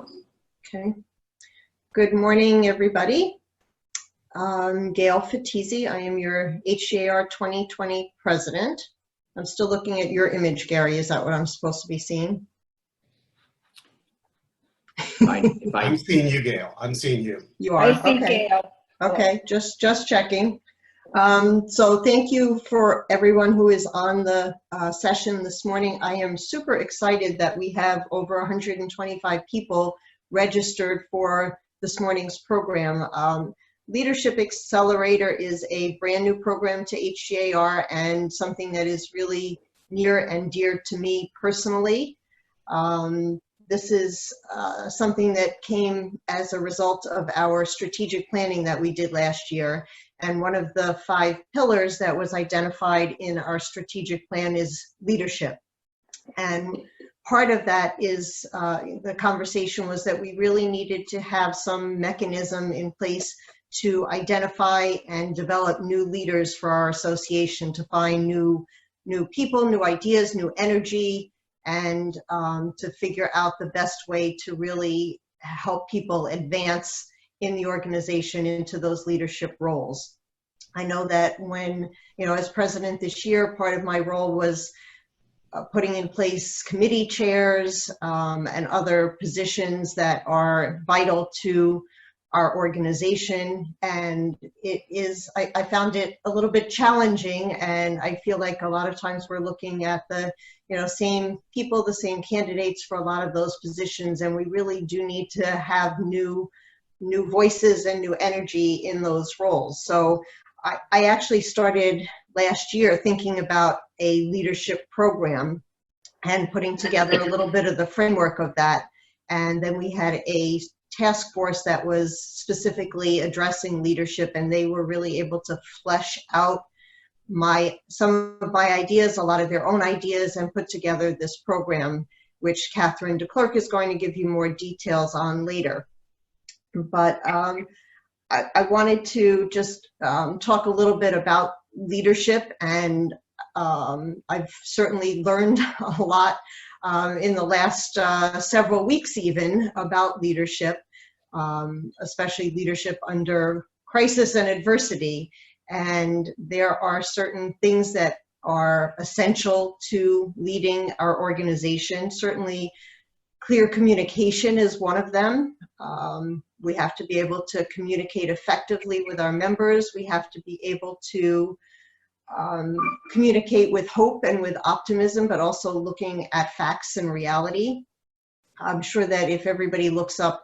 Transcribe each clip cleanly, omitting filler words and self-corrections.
Okay. Good morning, everybody. Gail Fatizzi. I am your HGAR 2020 president. I'm still looking at your image, Gary. Is that what I'm supposed to be seeing? I'm seeing you, Gail. I'm seeing you. You are? I see Okay. Gail. Okay, just checking. So thank you for everyone who is on the session this morning. I am super excited that we have over 125 people registered for this morning's program. Leadership Accelerator is a brand new program to HGAR and something that is really near and dear to me personally. This is something that came as a result of our strategic planning that we did last year. And one of the 5 pillars that was identified in our strategic plan is leadership. And part of that is the conversation was that we really needed to have some mechanism in place to identify and develop new leaders for our association, to find new people, new ideas, new energy, and to figure out the best way to really help people advance in the organization into those leadership roles. I know that when, as president this year, part of my role was putting in place committee chairs and other positions that are vital to our organization. And I found it a little bit challenging, and I feel like a lot of times we're looking at the same people, the same candidates for a lot of those positions, and we really do need to have new voices and new energy in those roles. So I actually started last year thinking about a leadership program and putting together a little bit of the framework of that. And then we had a task force that was specifically addressing leadership, and they were really able to flesh out some of my ideas, a lot of their own ideas, and put together this program, which Catherine DeClercq is going to give you more details on later. But I wanted to just talk a little bit about leadership, and I've certainly learned a lot in the last several weeks even about leadership, especially leadership under crisis and adversity. And there are certain things that are essential to leading our organization. Certainly clear communication is one of them. We have to be able to communicate effectively with our members. We have to be able to communicate with hope and with optimism, but also looking at facts and reality. I'm sure that if everybody looks up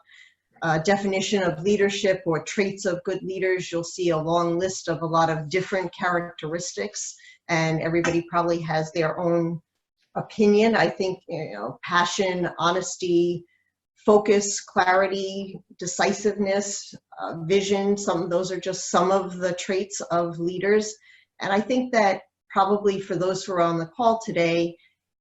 definition of leadership or traits of good leaders, you'll see a long list of a lot of different characteristics, and everybody probably has their own opinion. I think, passion, honesty, focus, clarity, decisiveness, vision, those are just some of the traits of leaders. And I think that probably for those who are on the call today,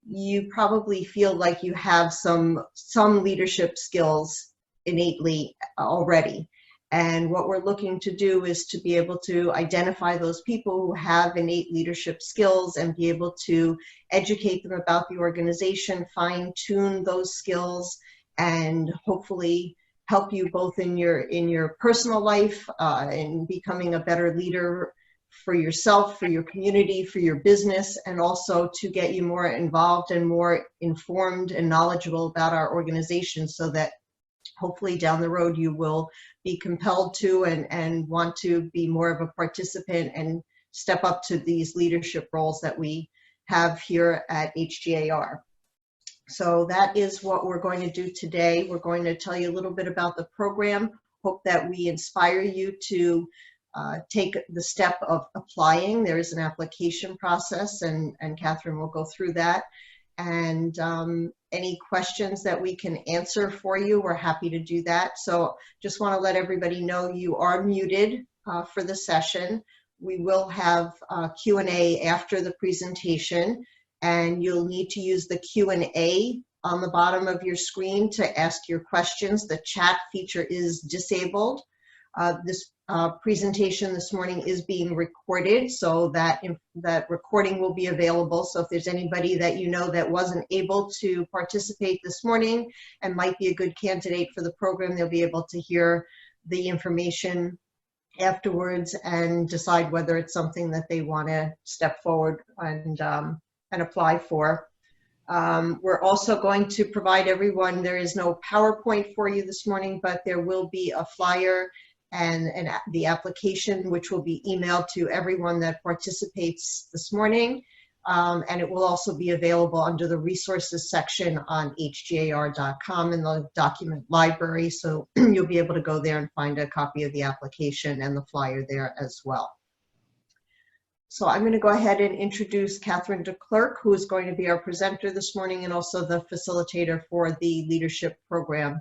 you probably feel like you have some leadership skills innately already. And what we're looking to do is to be able to identify those people who have innate leadership skills and be able to educate them about the organization, fine-tune those skills, and hopefully help you both in your personal life, in becoming a better leader for yourself, for your community, for your business, and also to get you more involved and more informed and knowledgeable about our organization, so that hopefully down the road you will be compelled to and want to be more of a participant and step up to these leadership roles that we have here at HGAR. So that is what we're going to do today. We're going to tell you a little bit about the program. Hope that we inspire you to take the step of applying. There is an application process, and Catherine will go through that. And any questions that we can answer for you, we're happy to do that. So just want to let everybody know you are muted for the session. We will have Q&A after the presentation, and you'll need to use the Q&A on the bottom of your screen to ask your questions. The chat feature is disabled. This presentation this morning is being recorded, so that that recording will be available. So if there's anybody that you know that wasn't able to participate this morning and might be a good candidate for the program, they'll be able to hear the information afterwards and decide whether it's something that they want to step forward and apply for. We're also going to provide everyone, there is no PowerPoint for you this morning, but there will be a flyer and the application, which will be emailed to everyone that participates this morning. And it will also be available under the resources section on hgar.com in the document library. So you'll be able to go there and find a copy of the application and the flyer there as well. So I'm going to go ahead and introduce Catherine DeClercq, who is going to be our presenter this morning and also the facilitator for the leadership program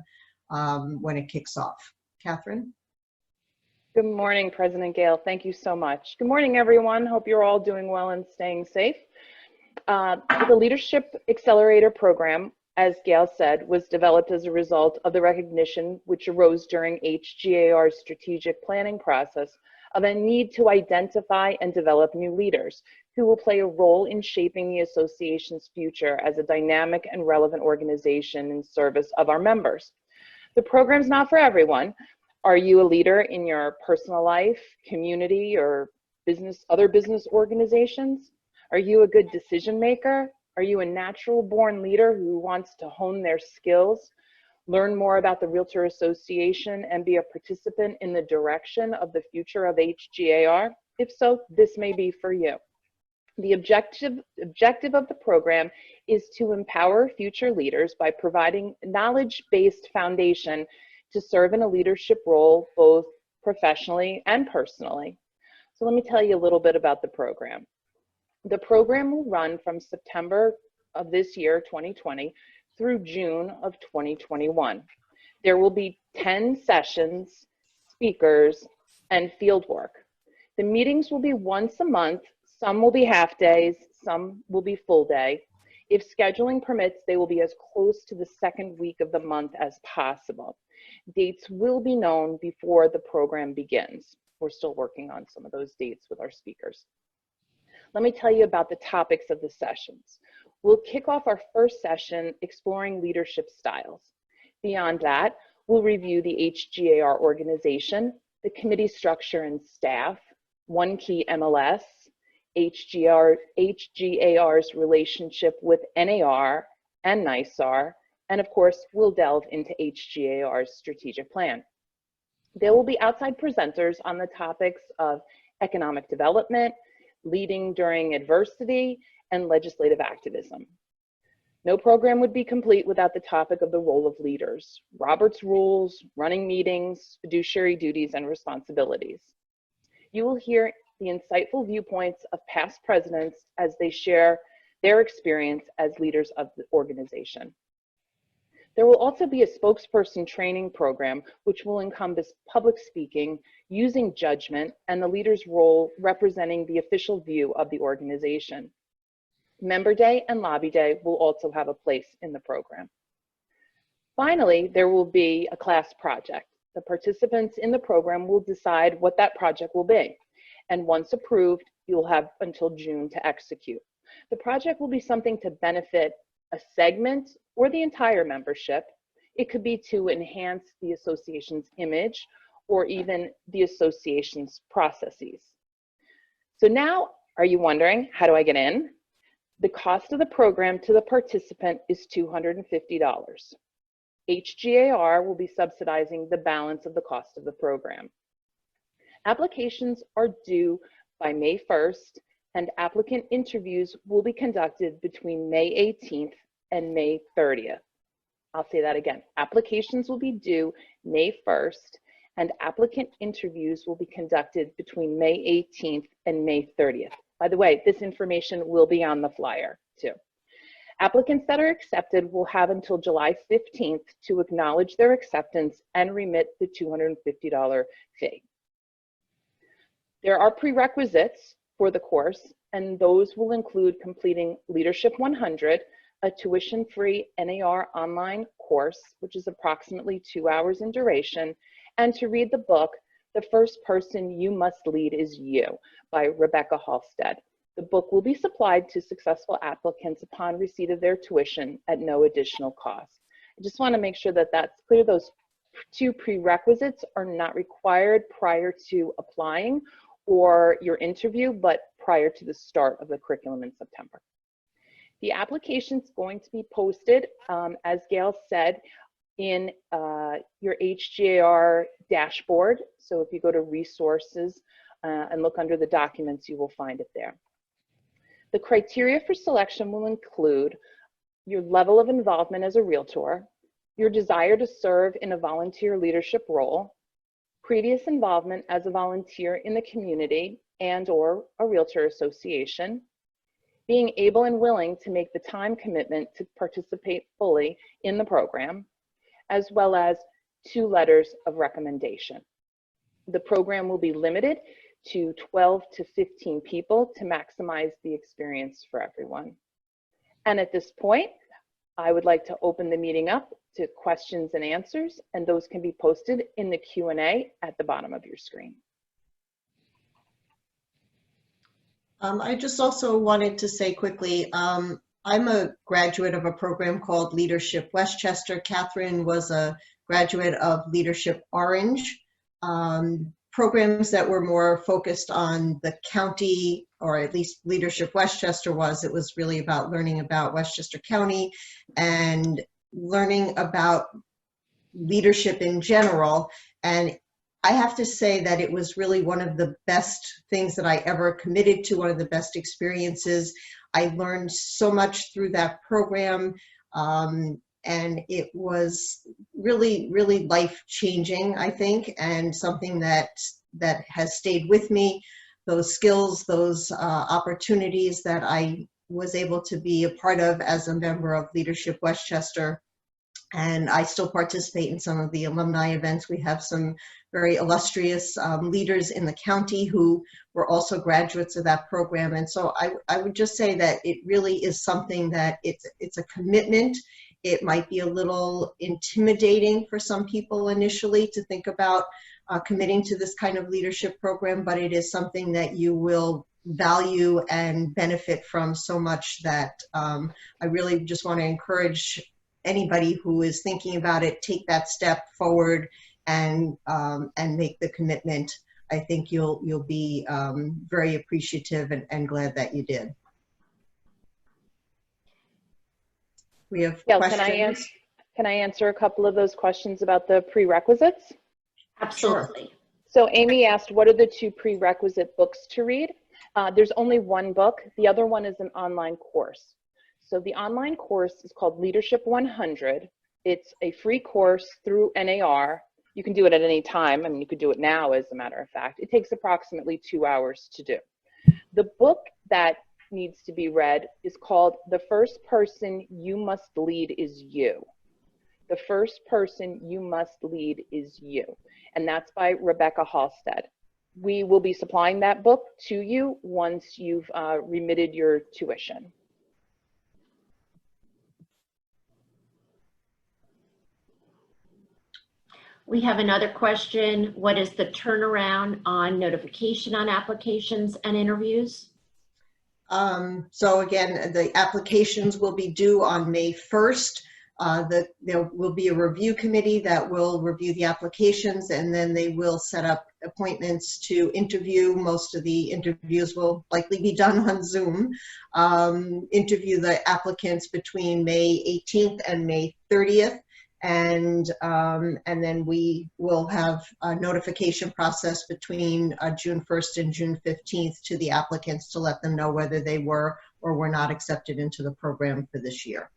when it kicks off. Catherine? Good morning, President Gale. Thank you so much. Good morning, everyone. Hope you're all doing well and staying safe. The Leadership Accelerator program, as Gail said, was developed as a result of the recognition which arose during HGAR's strategic planning process of a need to identify and develop new leaders who will play a role in shaping the association's future as a dynamic and relevant organization in service of our members. The program's not for everyone. Are you a leader in your personal life, community, or other business organizations? Are you a good decision maker? Are you a natural born leader who wants to hone their skills, learn more about the Realtor Association, and be a participant in the direction of the future of HGAR? If so, this may be for you. The objective of the program is to empower future leaders by providing knowledge-based foundation to serve in a leadership role, both professionally and personally. So let me tell you a little bit about the program. The program will run from September of this year, 2020, through June of 2021. There will be 10 sessions, speakers, and field work. The meetings will be once a month. Some will be half days, some will be full day. If scheduling permits, they will be as close to the second week of the month as possible. Dates will be known before the program begins. We're still working on some of those dates with our speakers. Let me tell you about the topics of the sessions. We'll kick off our first session exploring leadership styles. Beyond that, we'll review the HGAR organization, the committee structure and staff, one key MLS, HGAR's relationship with NAR and NISAR, and of course, we'll delve into HGAR's strategic plan. There will be outside presenters on the topics of economic development, leading during adversity, and legislative activism. No program would be complete without the topic of the role of leaders, Robert's rules, running meetings, fiduciary duties, and responsibilities. You will hear the insightful viewpoints of past presidents as they share their experience as leaders of the organization. There will also be a spokesperson training program which will encompass public speaking, using judgment, and the leader's role representing the official view of the organization. Member Day and Lobby Day will also have a place in the program. Finally, there will be a class project. The participants in the program will decide what that project will be. And once approved, you'll have until June to execute. The project will be something to benefit a segment or the entire membership. It could be to enhance the association's image or even the association's processes. So now, are you wondering, how do I get in? The cost of the program to the participant is $250. HGAR will be subsidizing the balance of the cost of the program. Applications are due by May 1st, and applicant interviews will be conducted between May 18th and May 30th. I'll say that again. Applications will be due May 1st, and applicant interviews will be conducted between May 18th and May 30th. By the way, this information will be on the flyer too. Applicants that are accepted will have until July 15th to acknowledge their acceptance and remit the $250 fee. There are prerequisites for the course, and those will include completing Leadership 100, a tuition-free NAR online course, which is approximately 2 hours in duration, and to read the book, The First Person You Must Lead Is You by Rebecca Halstead. The book will be supplied to successful applicants upon receipt of their tuition at no additional cost. I just want to make sure that that's clear. Those 2 prerequisites are not required prior to applying or your interview, but prior to the start of the curriculum in September. The application is going to be posted, as Gail said, in your HGAR dashboard. So if you go to resources and look under the documents, you will find it there. The criteria for selection will include your level of involvement as a Realtor, your desire to serve in a volunteer leadership role, previous involvement as a volunteer in the community and/or a Realtor association, being able and willing to make the time commitment to participate fully in the program, as well as 2 letters of recommendation. The program will be limited to 12 to 15 people to maximize the experience for everyone. And at this point, I would like to open the meeting up to questions and answers, and those can be posted in the Q&A at the bottom of your screen. I just also wanted to say quickly, I'm a graduate of a program called Leadership Westchester. Catherine was a graduate of Leadership Orange. Programs that were more focused on the county, or at least Leadership Westchester was. It was really about learning about Westchester County and learning about leadership in general. And I have to say that it was really one of the best things that I ever committed to, one of the best experiences. I learned so much through that program. And it was really, really life-changing, I think, and something that has stayed with me. Those skills, those opportunities that I was able to be a part of as a member of Leadership Westchester. And I still participate in some of the alumni events. We have some very illustrious leaders in the county who were also graduates of that program. And so I would just say that it really is something that it's a commitment. It might be a little intimidating for some people initially to think about committing to this kind of leadership program, but it is something that you will value and benefit from so much that I really just want to encourage anybody who is thinking about it, take that step forward and make the commitment. I think you'll be very appreciative and glad that you did. We have questions. Can I answer a couple of those questions about the prerequisites? Absolutely. So Amy asked, what are the 2 prerequisite books to read? There's only one book. The other one is an online course. So the online course is called Leadership 100. It's a free course through NAR. You can do it at any time. I mean, you could do it now, as a matter of fact. It takes approximately 2 hours to do. The book that needs to be read is called The First Person You Must Lead Is You. The First Person You Must Lead Is You. And that's by Rebecca Halstead. We will be supplying that book to you once you've remitted your tuition. We have another question. What is the turnaround on notification on applications and interviews? So again, the applications will be due on May 1st. There will be a review committee that will review the applications, and then they will set up appointments to interview. Most of the interviews will likely be done on Zoom. Interview the applicants between May 18th and May 30th. And then we will have a notification process between June 1st and June 15th to the applicants to let them know whether they were or were not accepted into the program for this year.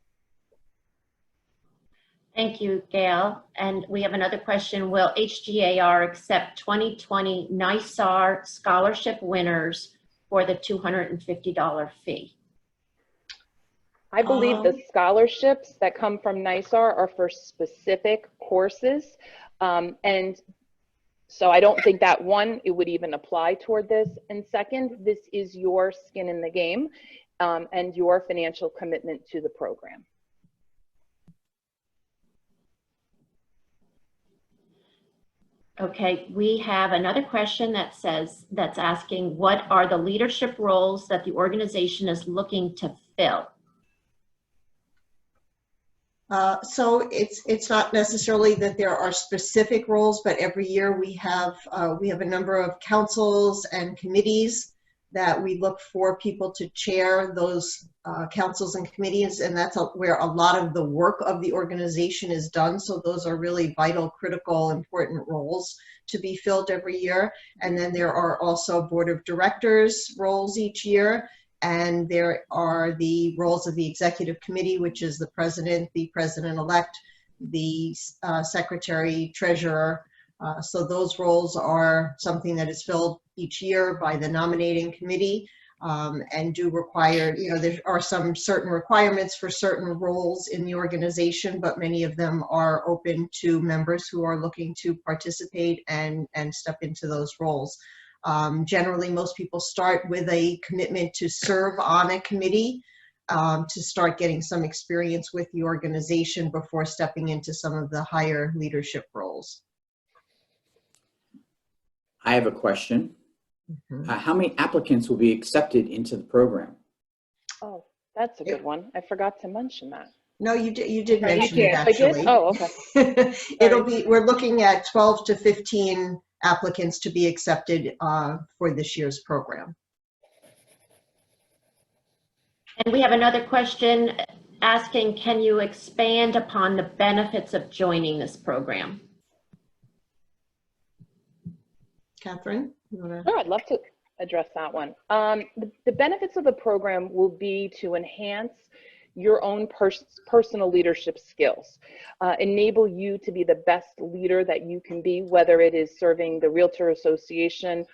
Thank you, Gail. And we have another question. Will HGAR accept 2020 NYSAR scholarship winners for the $250 fee? I believe the scholarships that come from NYSAR are for specific courses. And so I don't think that, one, it would even apply toward this. And second, this is your skin in the game and your financial commitment to the program. Okay, we have another question that says, that's asking, what are the leadership roles that the organization is looking to fill? So it's not necessarily that there are specific roles, but every year we have a number of councils and committees that we look for people to chair those councils and committees, and that's where a lot of the work of the organization is done. So those are really vital, critical, important roles to be filled every year. And then there are also board of directors roles each year. And there are the roles of the executive committee, which is the president-elect, the secretary, treasurer. So those roles are something that is filled each year by the nominating committee and do require, there are some certain requirements for certain roles in the organization, but many of them are open to members who are looking to participate and step into those roles. Generally, most people start with a commitment to serve on a committee to start getting some experience with the organization before stepping into some of the higher leadership roles. I have a question. Mm-hmm. How many applicants will be accepted into the program? Oh, that's a good one. I forgot to mention that. No, you did Right, mention you it did. I did? actually. Oh, okay. We're looking at 12 to 15 applicants to be accepted for this year's program. And we have another question asking, can you expand upon the benefits of joining this program? Catherine, you want to? Sure, I'd love to address that one. The benefits of the program will be to enhance your own personal leadership skills, enable you to be the best leader that you can be, whether it is serving the Realtor Association,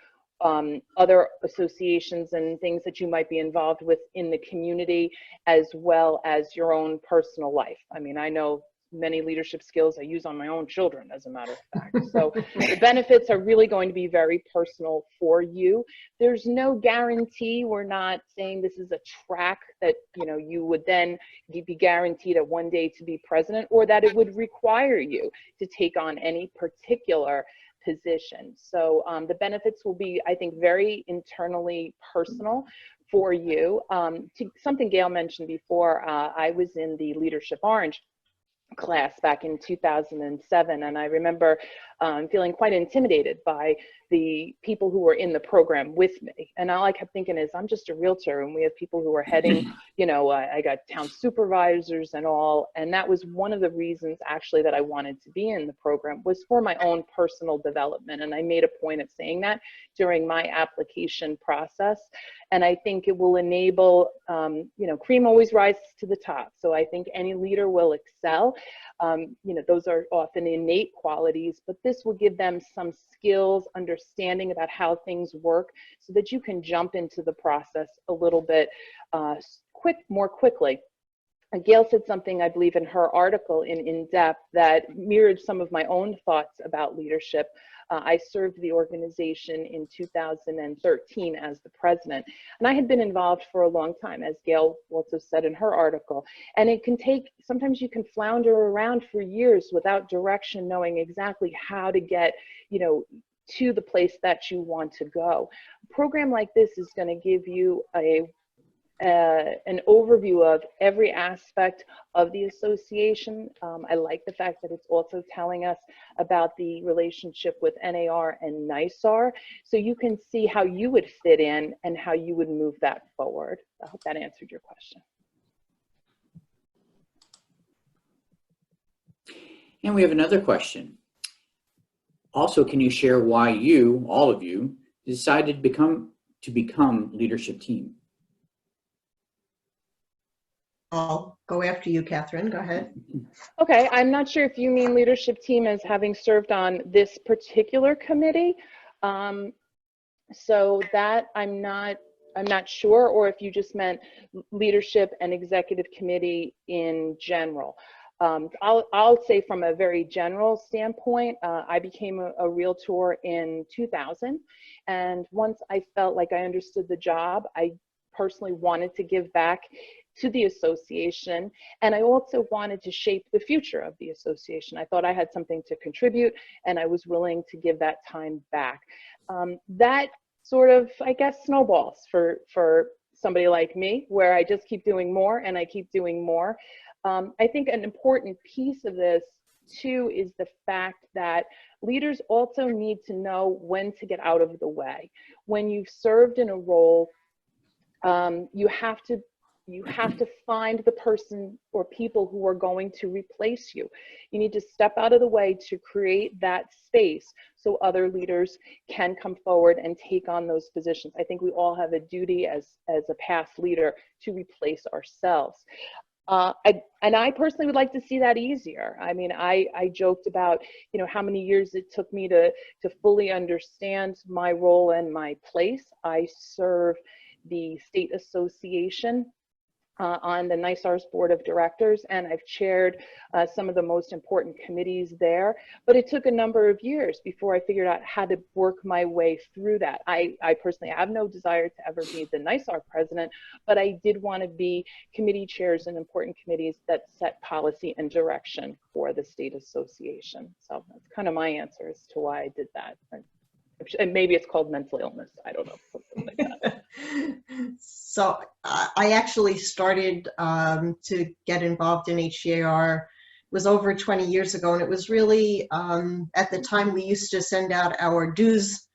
other associations and things that you might be involved with in the community, as well as your own personal life. I mean, I know many leadership skills I use on my own children, as a matter of fact. So the benefits are really going to be very personal for you. There's no guarantee. We're not saying this is a track that, you would then be guaranteed at one day to be president, or that it would require you to take on any particular position. So the benefits will be, I think, very internally personal for you. To something Gail mentioned before, I was in the Leadership Orange class back in 2007, and I remember feeling quite intimidated by the people who were in the program with me. And all I kept thinking is, I'm just a realtor, and we have people who are heading, I got town supervisors and all. And that was one of the reasons actually that I wanted to be in the program, was for my own personal development. And I made a point of saying that during my application process. And I think it will enable, cream always rises to the top. So I think any leader will excel. Those are often innate qualities, but this will give them some skills, understanding about how things work, so that you can jump into the process a little bit more quickly. Gail said something, I believe, in her article in depth that mirrored some of my own thoughts about leadership. I served the organization in 2013 as the president, and I had been involved for a long time, as Gail also said in her article. And it can take, sometimes you can flounder around for years without direction, knowing exactly how to get, to the place that you want to go. A program like this is going to give you an overview of every aspect of the association. I like the fact that it's also telling us about the relationship with NAR and NYSAR, so you can see how you would fit in and how you would move that forward. I hope that answered your question. And we have another question. Also, can you share why all of you, decided to become leadership team? I'll go after you, Catherine. Go ahead. Okay, I'm not sure if you mean leadership team as having served on this particular committee. So that I'm not sure, or if you just meant leadership and executive committee in general. I'll say from a very general standpoint, I became a realtor in 2000, and once I felt like I understood the job, I personally wanted to give back to the association, and I also wanted to shape the future of the association. I thought I had something to contribute, and I was willing to give that time back. That sort of, I guess, snowballs for somebody like me, where I just keep doing more and I keep doing more. I think an important piece of this too is the fact that leaders also need to know when to get out of the way. When you've served in a role, you have to find the person or people who are going to replace you. You need to step out of the way to create that space so other leaders can come forward and take on those positions. I think we all have a duty as a past leader to replace ourselves. And I personally would like to see that easier. I mean, I joked about, you know, how many years it took me to fully understand my role and my place. I serve the state association on the NISAR's board of directors, and I've chaired some of the most important committees there. But it took a number of years before I figured out how to work my way through that. I personally have no desire to ever be the NISAR president, but I did want to be committee chairs in important committees that set policy and direction for the state association. So that's kind of my answer as to why I did that. And maybe it's called mental illness. I don't know, something like that. So I actually started to get involved in HGAR, it was over 20 years ago, and it was really, at the time we used to send out our dues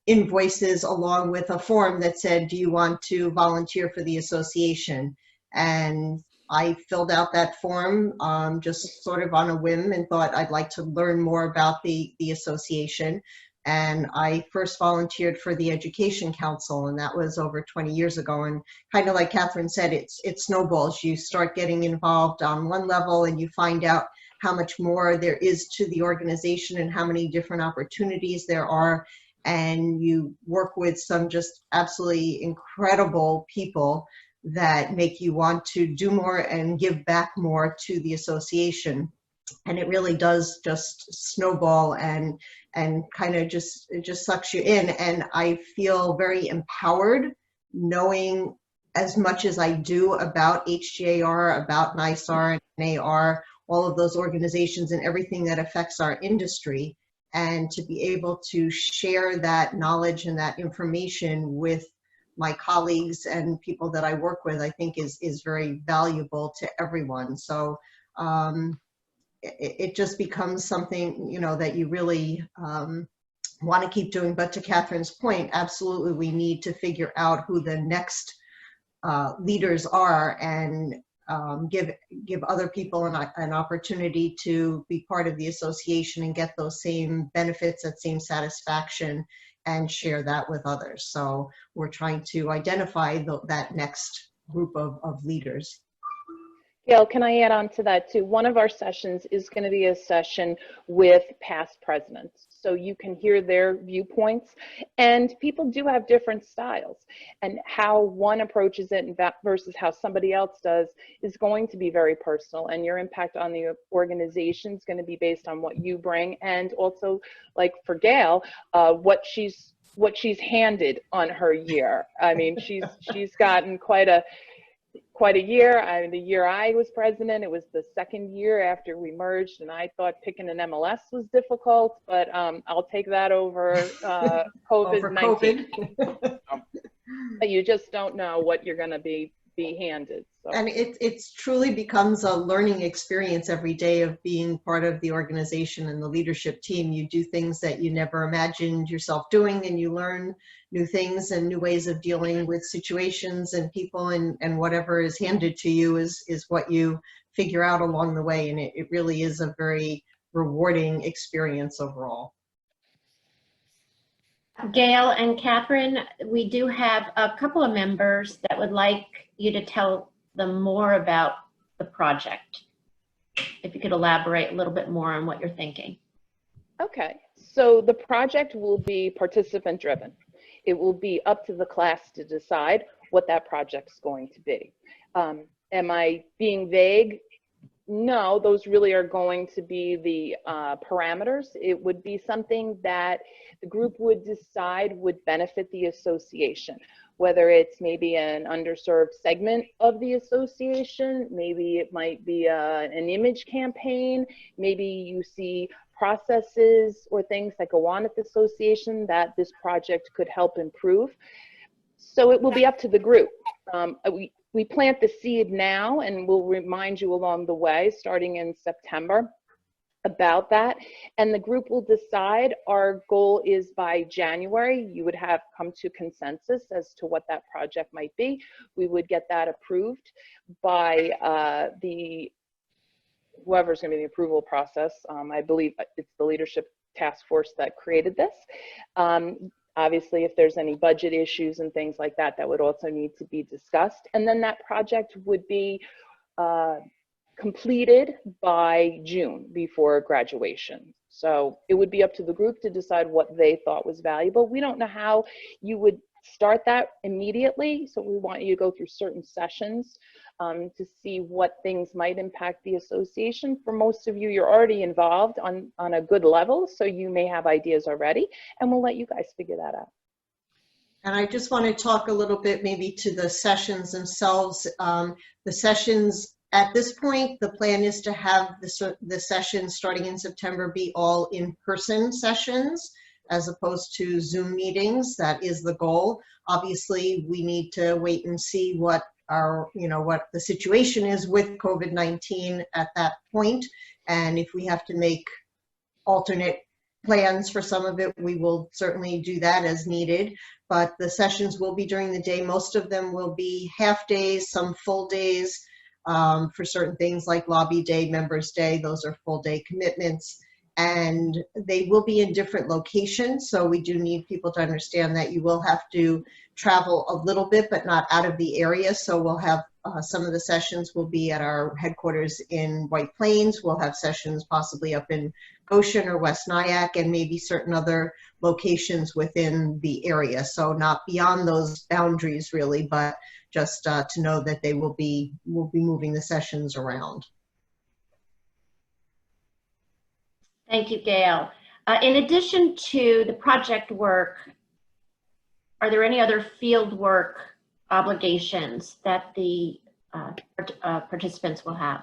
invoices along with a form that said, do you want to volunteer for the association? And I filled out that form just sort of on a whim and thought I'd like to learn more about the association. And I first volunteered for the Education Council, and that was over 20 years ago. And kind of like Catherine said, it snowballs. You start getting involved on one level and you find out how much more there is to the organization and how many different opportunities there are. And you work with some just absolutely incredible people that make you want to do more and give back more to the association. And it really does just snowball and kind of just, it just sucks you in. And I feel very empowered knowing as much as I do about HGAR, about NISAR and AR, all of those organizations and everything that affects our industry. And to be able to share that knowledge and that information with my colleagues and people that I work with, I think is very valuable to everyone. So it just becomes something, you know, that you really want to keep doing. But to Catherine's point, absolutely, we need to figure out who the next leaders are and give other people an opportunity to be part of the association and get those same benefits, that same satisfaction, and share that with others. So we're trying to identify that next group of leaders. Gail, can I add on to that too? One of our sessions is going to be a session with past presidents, so you can hear their viewpoints. And people do have different styles, and how one approaches it versus how somebody else does is going to be very personal, and your impact on the organization is going to be based on what you bring, and also, like for Gail, what she's handed on her year. I mean, she's gotten quite a year. The year I was president, it was the second year after we merged, and I thought picking an MLS was difficult, but I'll take that over COVID-19. You just don't know what you're going to be handed. So. And it truly becomes a learning experience every day of being part of the organization and the leadership team. You do things that you never imagined yourself doing, and you learn new things and new ways of dealing with situations and people, and whatever is handed to you is what you figure out along the way. And it really is a very rewarding experience overall. Gail and Catherine, we do have a couple of members that would like you to tell them more about the project. If you could elaborate a little bit more on what you're thinking. Okay, so the project will be participant driven. It will be up to the class to decide what that project's going to be. Am I being vague? No, those really are going to be the parameters. It would be something that the group would decide would benefit the association. whether it's maybe an underserved segment of the association, maybe it might be an image campaign, maybe you see processes or things that go on at the association that this project could help improve. So it will be up to the group. We plant the seed now, and we'll remind you along the way, starting in September, about that. And the group will decide. Our goal is by January, you would have come to consensus as to what that project might be. We would get that approved by whoever's going to be the approval process. I believe it's the leadership task force that created this. Obviously, if there's any budget issues and things like that, that would also need to be discussed. And then that project would be completed by June before graduation. So it would be up to the group to decide what they thought was valuable. We don't know how you would start that immediately. So we want you to go through certain sessions to see what things might impact the association. For most of you, you're already involved on a good level, so you may have ideas already, and we'll let you guys figure that out. And I just want to talk a little bit maybe to the sessions themselves. The sessions, at this point, the plan is to have the sessions starting in September be all in-person sessions as opposed to Zoom meetings. That is the goal. Obviously, we need to wait and see what what the situation is with COVID-19 at that point. And if we have to make alternate plans for some of it, we will certainly do that as needed. But the sessions will be during the day. Most of them will be half days, some full days for certain things like Lobby Day, Members Day. Those are full day commitments. And they will be in different locations. So we do need people to understand that you will have to travel a little bit, but not out of the area. So we'll have some of the sessions will be at our headquarters in White Plains. We'll have sessions possibly up in Goshen or West Nyack, and maybe certain other locations within the area. So not beyond those boundaries really, but just to know that they will be moving the sessions around. Thank you, Gail. In addition to the project work, are there any other field work obligations that the participants will have?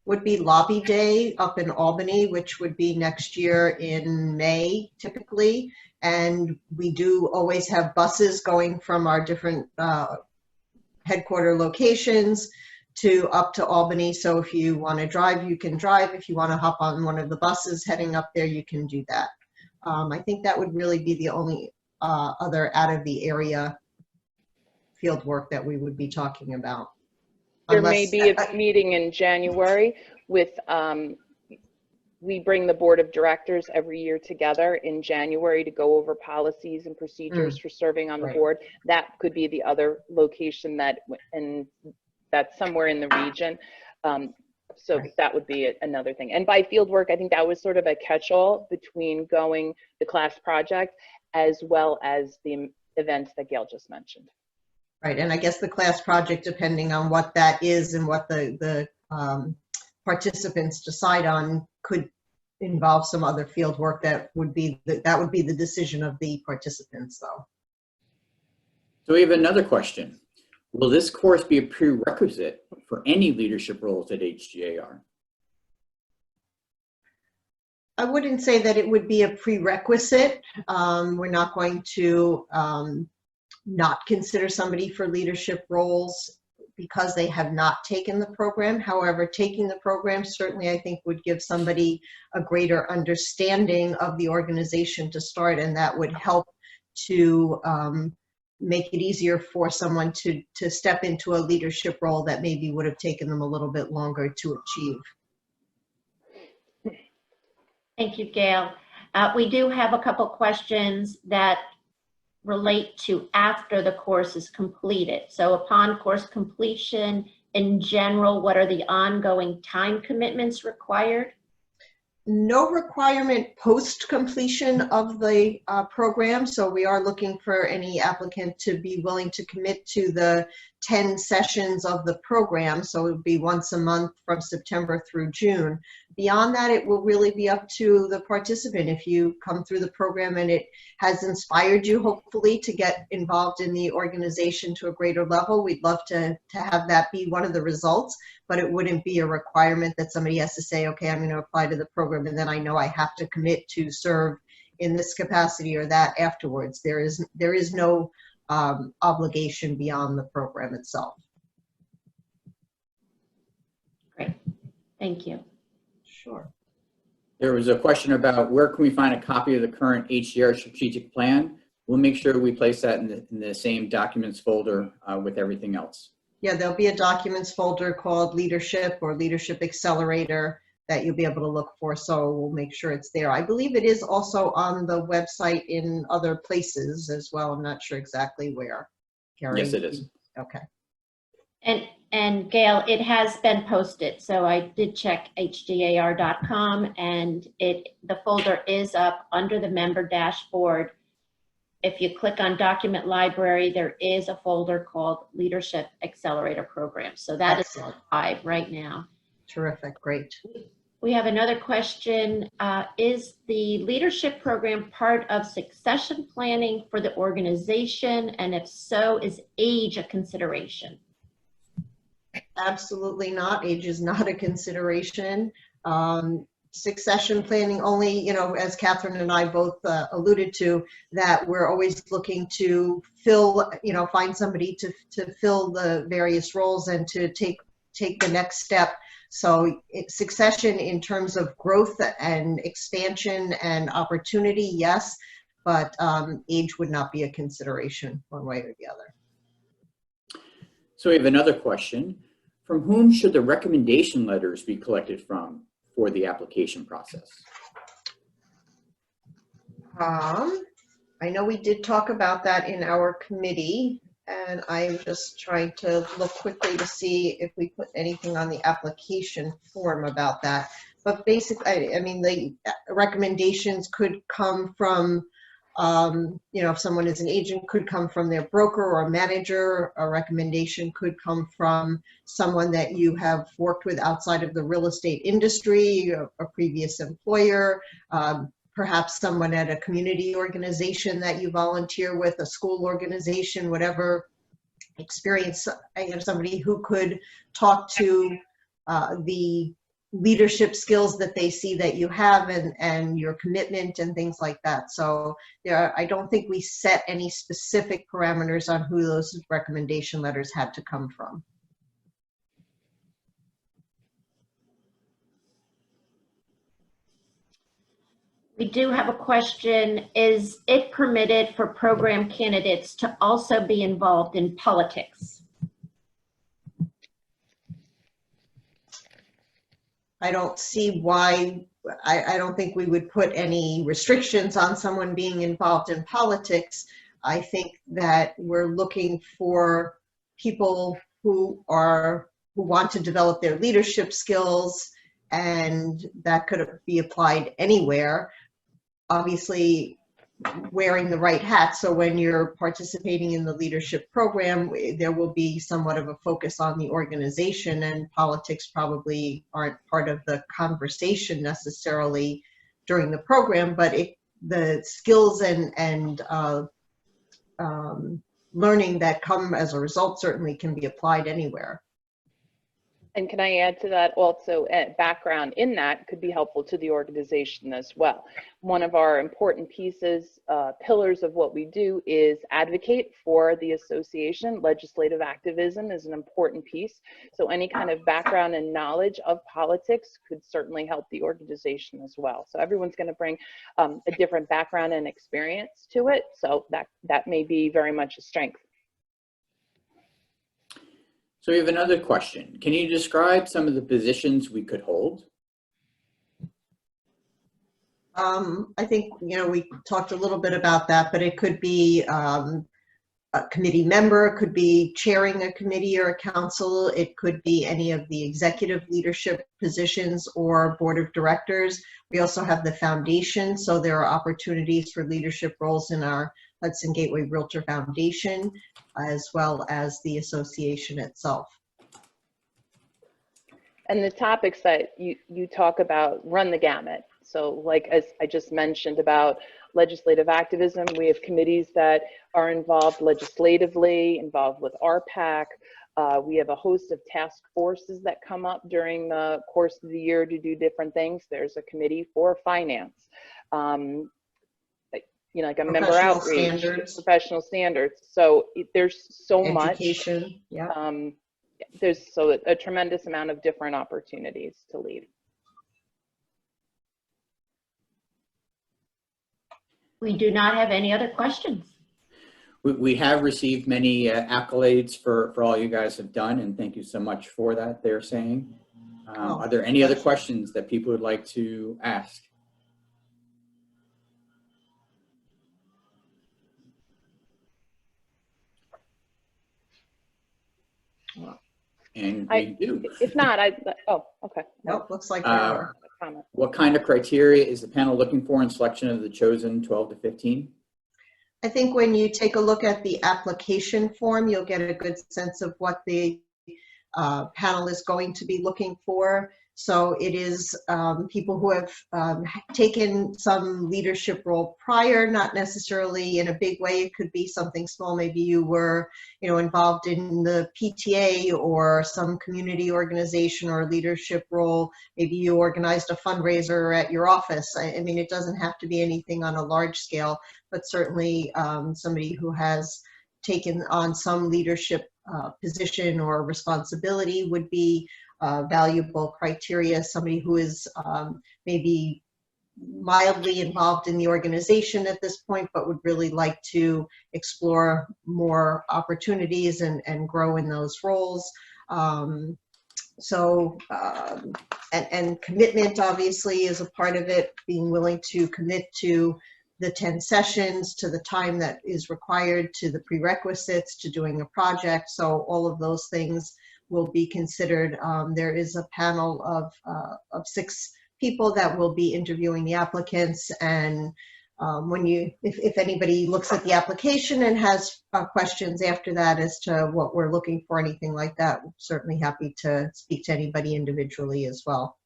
Would be Lobby Day up in Albany, which would be next year in May typically. And we do always have buses going from our different headquarter locations up to Albany. So if you want to drive, you can drive. If you want to hop on one of the buses heading up there, you can do that. I think that would really be the only other out of the area field work that we would be talking about. There may be a meeting in January with, we bring the board of directors every year together in January to go over policies and procedures for serving on the board. That could be the other location and that's somewhere in the region. So that would be another thing. And by field work, I think that was sort of a catch-all between going the class project as well as the events that Gail just mentioned. Right, and I guess the class project, depending on what that is and what the participants decide on, could involve some other field work that would be the decision of the participants, though. So we have another question. Will this course be a prerequisite for any leadership roles at HGAR? I wouldn't say that it would be a prerequisite. We're not going to not consider somebody for leadership roles because they have not taken the program. However, taking the program certainly I think would give somebody a greater understanding of the organization to start, and that would help to make it easier for someone to step into a leadership role that maybe would have taken them a little bit longer to achieve. Thank you, Gail. We do have a couple questions that relate to after the course is completed. So upon course completion, in general, what are the ongoing time commitments required? No requirement post-completion of the program, so we are looking for any applicant to be willing to commit to the 10 sessions of the program, so it would be once a month from September through June. beyond that, it will really be up to the participant. If you come through the program and it has inspired you, hopefully, to get involved in the organization to a greater level, we'd love to have that be one of the results, but it wouldn't be a requirement that somebody has to say, okay, I'm going to apply to the program, and then I know I have to commit to serve in this capacity or that afterwards. There is no obligation beyond the program itself. Great, thank you. Sure. There was a question about where can we find a copy of the current HGAR strategic plan. We'll make sure we place that in the same documents folder with everything else. Yeah, there'll be a documents folder called Leadership or Leadership Accelerator that you'll be able to look for, so we'll make sure it's there. I believe it is also on the website in other places as well. I'm not sure exactly where. Gary? Yes, it is. Okay. And Gail, it has been posted. So I did check HGAR.com, and the folder is up under the member dashboard. If you click on Document Library, there is a folder called Leadership Accelerator Program. So that Excellent. is live right now. Terrific, great. We have another question. Is the leadership program part of succession planning for the organization? And if so, is age a consideration? Absolutely not. Age is not a consideration. Succession planning only, as Catherine and I both alluded to, that we're always looking to fill, find somebody to fill the various roles and to take the next step. So succession in terms of growth and expansion and opportunity, yes, but age would not be a consideration one way or the other. So we have another question. From whom should the recommendation letters be collected from for the application process? I know we did talk about that in our committee, and I'm just trying to look quickly to see if we put anything on the application form about that. But basically, I mean, the recommendations could come from, if someone is an agent, could come from their broker or manager. A recommendation could come from someone that you have worked with outside of the real estate industry, a previous employer, perhaps someone at a community organization that you volunteer with, a school organization, whatever experience, somebody who could talk to the leadership skills that they see that you have and your commitment and things like that. So I don't think we set any specific parameters on who those recommendation letters had to come from. We do have a question. Is it permitted for program candidates to also be involved in politics? I don't see why. I don't think we would put any restrictions on someone being involved in politics. I think that we're looking for people who want to develop their leadership skills, and that could be applied anywhere. Obviously, wearing the right hat. So when you're participating in the leadership program, there will be somewhat of a focus on the organization, and politics probably aren't part of the conversation necessarily during the program, but the skills and learning that come as a result certainly can be applied anywhere. And can I add to that also, background in that could be helpful to the organization as well. One of our important pieces, pillars of what we do is advocate for the association. Legislative activism is an important piece. So any kind of background and knowledge of politics could certainly help the organization as well. So everyone's going to bring a different background and experience to it. So that may be very much a strength. So we have another question. Can you describe some of the positions we could hold? I think, we talked a little bit about that, but it could be a committee member, it could be chairing a committee or a council, it could be any of the executive leadership positions or board of directors. We also have the foundation, so there are opportunities for leadership roles in our Hudson Gateway Realtor Foundation, as well as the association itself. And the topics that you talk about run the gamut. So like, as I just mentioned about legislative activism, we have committees that are involved legislatively, involved with RPAC. We have a host of task forces that come up during the course of the year to do different things. There's a committee for finance, like a member outreach, professional standards. So there's so much. Education, yeah. There's a tremendous amount of different opportunities to lead. We do not have any other questions. We have received many accolades for all you guys have done, and thank you so much for that, they're saying. Are there any other questions that people would like to ask? And we do. If not, oh, okay. Nope, looks like what kind of criteria is the panel looking for in selection of the chosen 12 to 15? I think when you take a look at the application form, you'll get a good sense of what the panel is going to be looking for. So it is people who have taken some leadership role prior, not necessarily in a big way. It could be something small. Maybe you were, involved in the PTA or some community organization or leadership role. Maybe you organized a fundraiser at your office. I mean, it doesn't have to be anything on a large scale, but certainly somebody who has taken on some leadership position or responsibility would be valuable criteria. Somebody who is maybe mildly involved in the organization at this point, but would really like to explore more opportunities and grow in those roles. And commitment obviously is a part of it, being willing to commit to the 10 sessions, to the time that is required, to the prerequisites, to doing a project. So all of those things will be considered. There is a panel of 6 people that will be interviewing the applicants, and if anybody looks at the application and has questions after that as to what we're looking for, anything like that, we're certainly happy to speak to anybody individually as well.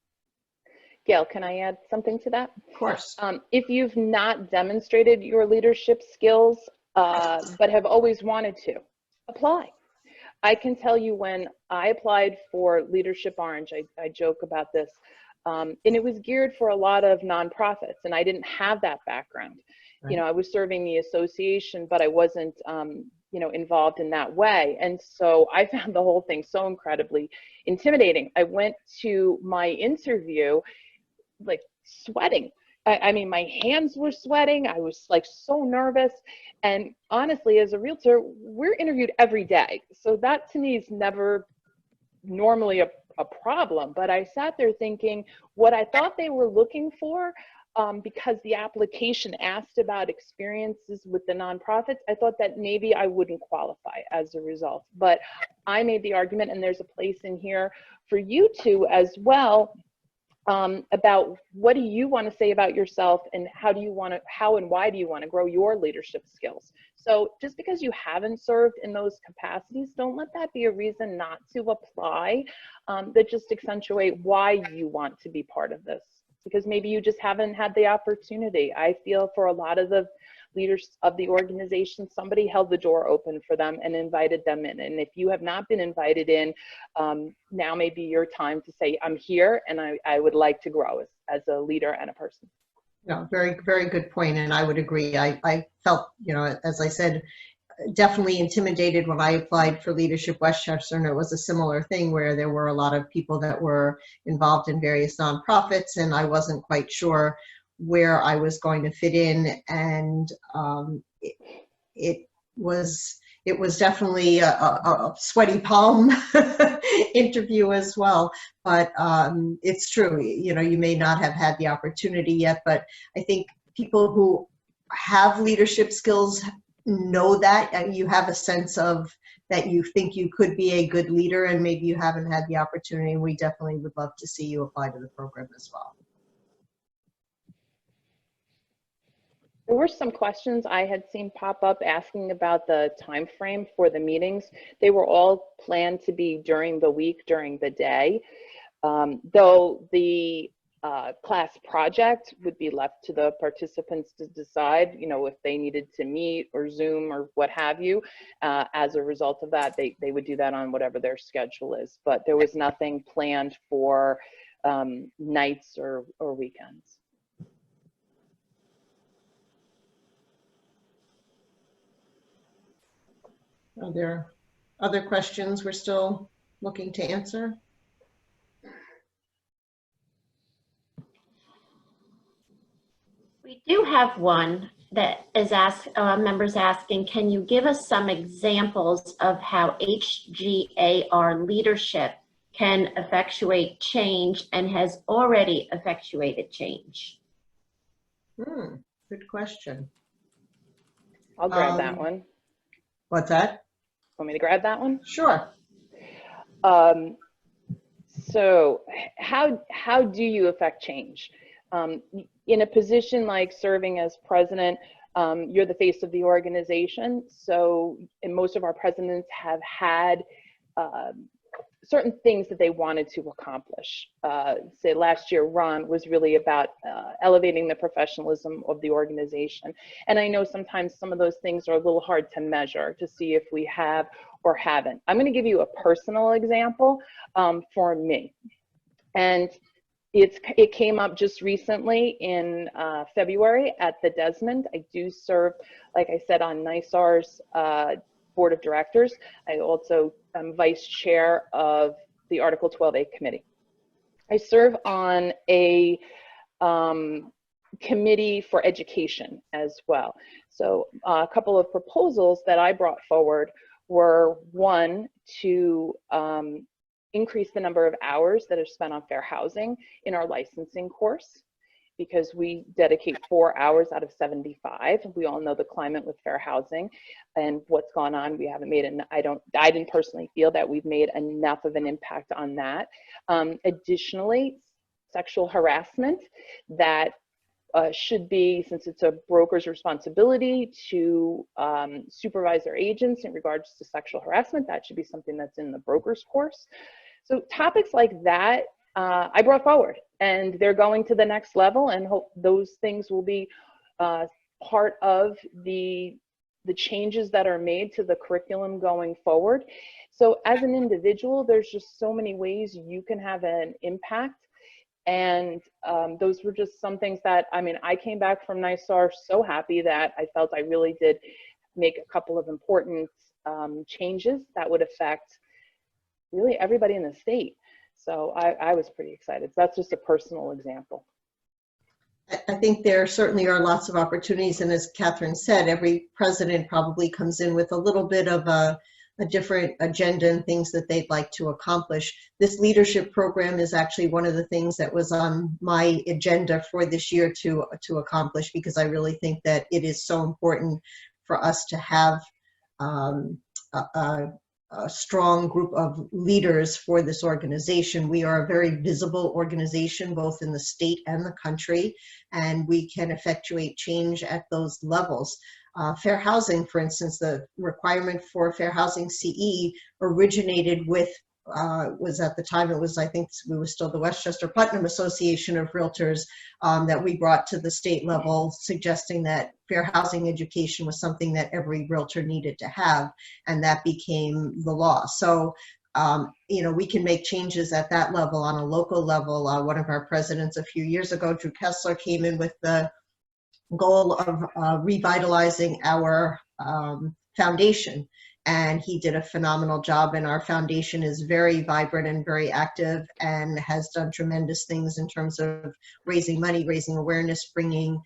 Gail, can I add something to that? Of course. If you've not demonstrated your leadership skills, but have always wanted to, apply. I can tell you when I applied for Leadership Orange, I joke about this, and it was geared for a lot of nonprofits, and I didn't have that background. Right. I was serving the association, but I wasn't, involved in that way. And so I found the whole thing so incredibly intimidating. I went to my interview like sweating. I mean, my hands were sweating. I was like so nervous. And honestly, as a realtor, we're interviewed every day. So that to me is never normally a problem. But I sat there thinking what I thought they were looking for, because the application asked about experiences with the nonprofits, I thought that maybe I wouldn't qualify as a result. But I made the argument, and there's a place in here for you to as well, about what do you want to say about yourself, and how and why do you want to grow your leadership skills. So just because you haven't served in those capacities, don't let that be a reason not to apply, that just accentuate why you want to be part of this, because maybe you just haven't had the opportunity. I feel for a lot of the leaders of the organization, somebody held the door open for them and invited them in. And if you have not been invited in, now may be your time to say, I'm here and I would like to grow as a leader and a person. Yeah, very, very good point. And I would agree. I felt, as I said, definitely intimidated when I applied for Leadership Westchester, and it was a similar thing where there were a lot of people that were involved in various nonprofits, and I wasn't quite sure where I was going to fit in, and it was definitely a sweaty palm interview as well. But it's true, you may not have had the opportunity yet, but I think people who have leadership skills know that, and you have a sense of that you think you could be a good leader, and maybe you haven't had the opportunity. We definitely would love to see you apply to the program as well. There were some questions I had seen pop up asking about the time frame for the meetings. They were all planned to be during the week, during the day. Though the class project would be left to the participants to decide, you know, if they needed to meet or Zoom or what have you. As a result of that, they would do that on whatever their schedule is. But there was nothing planned for nights or weekends. Are there other questions we're still looking to answer? We do have one that is members asking, can you give us some examples of how HGAR leadership can effectuate change and has already effectuated change? Good question. I'll grab that one. What's that? Want me to grab that one? Sure. So how do you affect change? In a position like serving as president, you're the face of the organization. So, and most of our presidents have had certain things that they wanted to accomplish. Say last year, Ron was really about elevating the professionalism of the organization. And I know sometimes some of those things are a little hard to measure to see if we have or haven't. I'm going to give you a personal example for me. And it came up just recently in February at the Desmond. I do serve, like I said, on NYSAR's board of directors. I also am vice chair of the Article 12A committee. I serve on a committee for education as well. So a couple of proposals that I brought forward were, one, to increase the number of hours that are spent on fair housing in our licensing course, because we dedicate 4 hours out of 75. We all know the climate with fair housing and what's gone on. We haven't made I didn't personally feel that we've made enough of an impact on that. Additionally, sexual harassment, that should be, since it's a broker's responsibility to supervise their agents in regards to sexual harassment, that should be something that's in the broker's course. So topics like that I brought forward, and they're going to the next level, and hope those things will be part of the changes that are made to the curriculum going forward. So as an individual, there's just so many ways you can have an impact. And those were just some things that, I mean, I came back from NYSAR so happy that I felt I really did make a couple of important changes that would affect really everybody in the state. So I was pretty excited. So that's just a personal example. I think there certainly are lots of opportunities. And as Catherine said, every president probably comes in with a little bit of a different agenda and things that they'd like to accomplish. This leadership program is actually one of the things that was on my agenda for this year to accomplish, because I really think that it is so important for us to have a strong group of leaders for this organization. We are a very visible organization, both in the state and the country, and we can effectuate change at those levels. Fair housing, for instance, the requirement for fair housing CE originated with, was at the time, it was, I think we were still the Westchester Putnam Association of Realtors, that we brought to the state level, suggesting that fair housing education was something that every realtor needed to have, and that became the law. So, you know, we can make changes at that level on a local level. One of our presidents a few years ago, Drew Kessler, came in with the goal of revitalizing our foundation, and he did a phenomenal job, and our foundation is very vibrant and very active and has done tremendous things in terms of raising money, raising awareness, bringing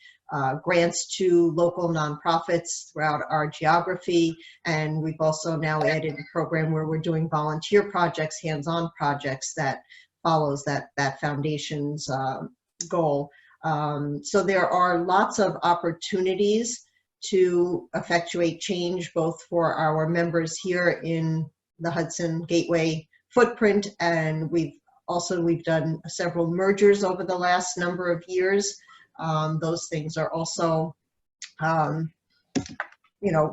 grants to local nonprofits throughout our geography. And we've also now added a program where we're doing volunteer projects, hands-on projects that follows that foundation's goal. So there are lots of opportunities to effectuate change, both for our members here in the Hudson Gateway footprint, and we've done several mergers over the last number of years. Those things are also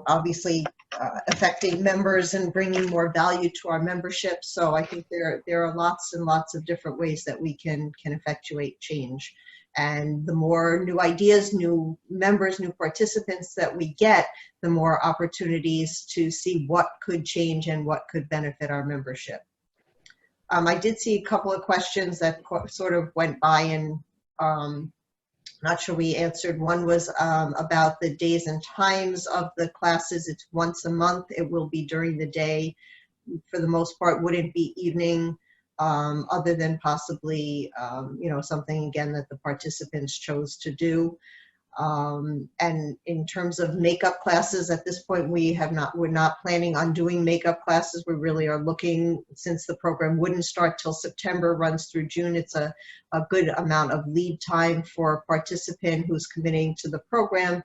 obviously affecting members and bringing more value to our membership. So I think there are lots and lots of different ways that we can effectuate change. And the more new ideas, new members, new participants that we get, the more opportunities to see what could change and what could benefit our membership. I did see a couple of questions that sort of went by and not sure we answered. One was about the days and times of the classes. It's once a month. It will be during the day. For the most part, wouldn't be evening, other than possibly, something, again, that the participants chose to do. And in terms of makeup classes, at this point, we're not planning on doing makeup classes. We really are looking, since the program wouldn't start till September, runs through June, it's a good amount of lead time for a participant who's committing to the program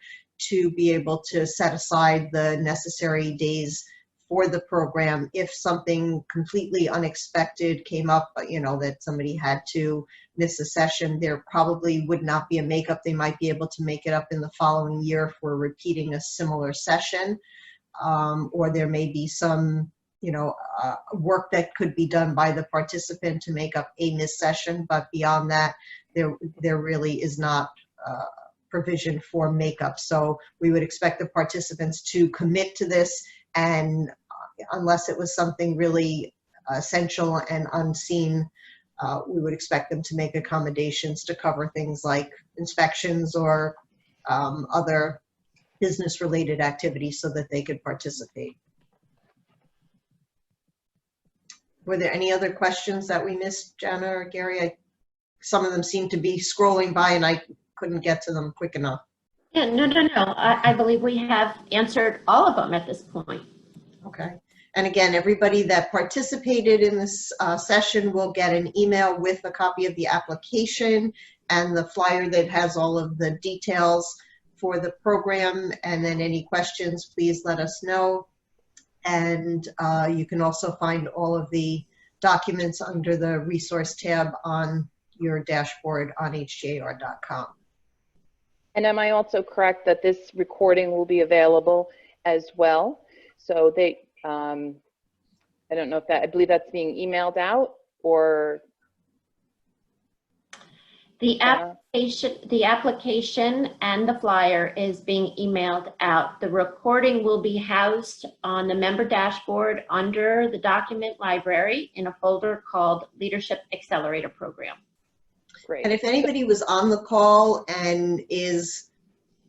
to be able to set aside the necessary days for the program. If something completely unexpected came up, that somebody had to miss a session, there probably would not be a makeup. They might be able to make it up in the following year if we're repeating a similar session, or there may be some work that could be done by the participant to make up a missed session. But beyond that, there really is not provision for makeup. So we would expect the participants to commit to this, and unless it was something really essential and unseen, we would expect them to make accommodations to cover things like inspections or other business-related activities so that they could participate. Were there any other questions that we missed, Jenna or Gary? Some of them seem to be scrolling by and I couldn't get to them quick enough. Yeah, no. I believe we have answered all of them at this point. Okay. And again, everybody that participated in this session will get an email with a copy of the application and the flyer that has all of the details for the program. And then any questions, please let us know. And you can also find all of the documents under the resource tab on your dashboard on hgar.com. And am I also correct that this recording will be available as well? So I don't know if I believe that's being emailed out, or the application and the flyer is being emailed out. The recording will be housed on the member dashboard under the document library in a folder called Leadership Accelerator Program. Great. And if anybody was on the call and is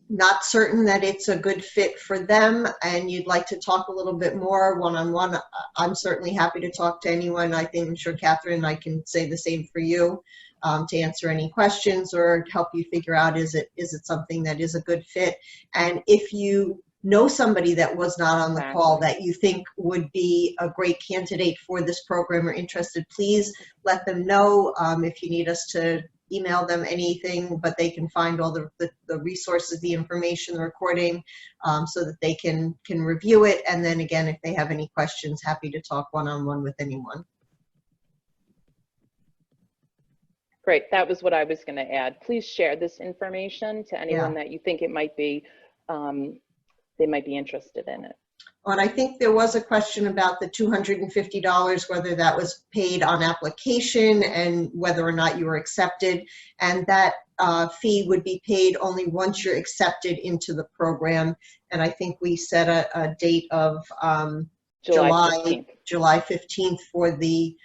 not certain that it's a good fit for them and you'd like to talk a little bit more one-on-one, I'm certainly happy to talk to anyone. I'm sure Catherine, I can say the same for you, to answer any questions or help you figure out, is it something that is a good fit? And if you know somebody that was not on the call that you think would be a great candidate for this program or interested, please let them know. If you need us to email them anything, but they can find all the resources, the information, the recording, so that they can review it. And then again, if they have any questions, happy to talk one-on-one with anyone. Great, that was what I was going to add. Please share this information to anyone that you think it might be, they might be interested in it. And I think there was a question about the $250, whether that was paid on application and whether or not you were accepted. And that fee would be paid only once you're accepted into the program. And I think we set a date of July 15th for the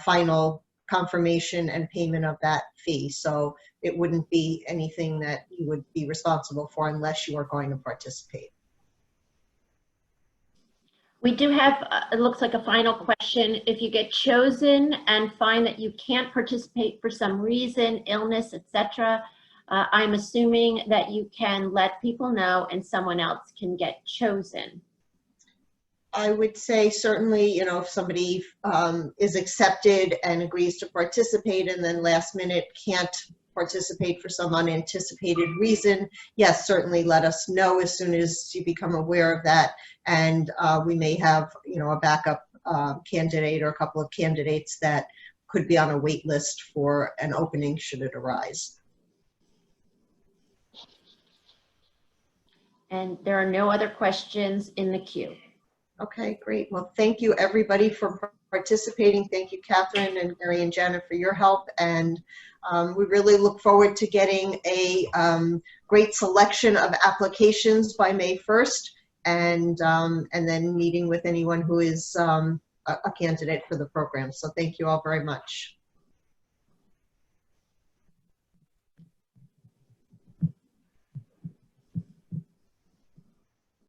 final confirmation and payment of that fee. So it wouldn't be anything that you would be responsible for unless you are going to participate. We do have, it looks like a final question. If you get chosen and find that you can't participate for some reason, illness, etc., I'm assuming that you can let people know and someone else can get chosen. I would say certainly, if somebody is accepted and agrees to participate and then last minute can't participate for some unanticipated reason, yes, certainly let us know as soon as you become aware of that. And we may have, a backup candidate or a couple of candidates that could be on a wait list for an opening should it arise. And there are no other questions in the queue. Okay, great. Well, thank you everybody for participating. Thank you, Catherine and Mary and Jenna, for your help. And we really look forward to getting a great selection of applications by May 1st, and then meeting with anyone who is a candidate for the program. So thank you all very much.